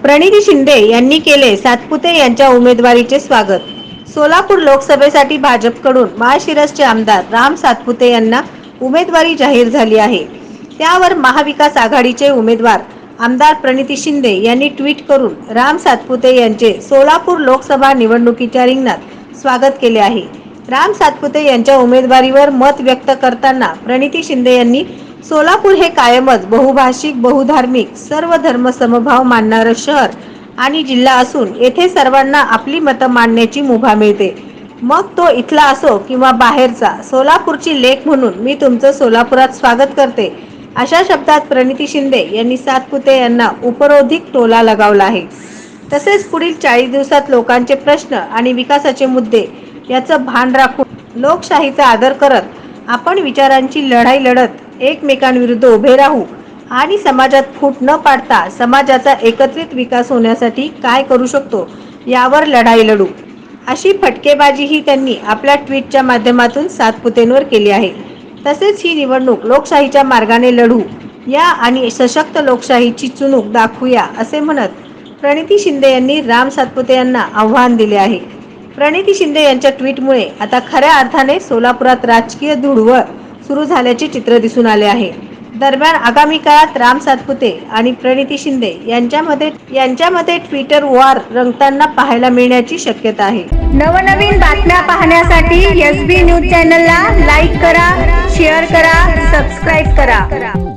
प्रणिती शिंदे यांनी केले सातपुते यांच्या उमेदवारीचे स्वागत. सोलापूर लोकसभेसाठी भाजपकडून माळशिरसचे आमदार राम सातपुते यांना उमेदवारी जाहीर झाली आहे. त्यावर महाविकास आघाडीचे उमेदवार आमदार प्रणिती शिंदे यांनी ट्विट करून राम सातपुते यांचे सोलापूर लोकसभा निवडणुकीच्या रिंगणात स्वागत केले आहे. राम सातपुते यांच्या उमेदवारीवर मत व्यक्त करताना प्रणिती शिंदे यांनी सोलापूर हे कायमच बहुभाषिक, बहुधार्मिक, सर्व धर्म समभाव मानणारं शहर आणि जिल्हा असून येथे सर्वांना आपली मतं मांडण्याची मुभा मिळते. मग तो इथला असो किंवा बाहेरचा, सोलापूरची लेक म्हणून मी तुमचं सोलापुरात स्वागत करते, अशा शब्दात प्रणिती शिंदे यांनी सातपुते यांना उपरोधिक टोला लगावला आहे. तसेच पुढील 40 दिवसात लोकांचे प्रश्न आणि विकासाचे मुद्दे याचं भान राखून लोकशाहीचा आदर करत आपण विचारांची लढाई लढत एकमेकांविरुद्ध उभे राहू आणि समाजात फूट न पाडता समाजाचा एकत्रित विकास होण्यासाठी काय करू शकतो यावर लढाई लढू, अशी फटकेबाजीही त्यांनी आपल्या ट्विटच्या माध्यमातून सातपुतेंवर केली आहे. तसेच ही निवडणूक लोकशाहीच्या मार्गाने लढू या आणि सशक्त लोकशाहीची चुणूक दाखवूया असे म्हणत प्रणिती शिंदे यांनी राम सातपुते यांना आव्हान दिले आहे. प्रणिती शिंदे यांच्या ट्विटमुळे आता खऱ्या अर्थाने सोलापुरात राजकीय धुळवड सुरू झाल्याचे चित्र दिसून आले आहे. दरम्यान आगामी काळात राम सातपुते आणि प्रणिती शिंदे यांच्यामध्ये ट्विटर वॉर रंगताना पाहायला मिळण्याची शक्यता आहे. नवनवीन बातम्या पाहण्यासाठी SB न्यूज चॅनलला लाईक करा, शेअर करा, सबस्क्राईब करा.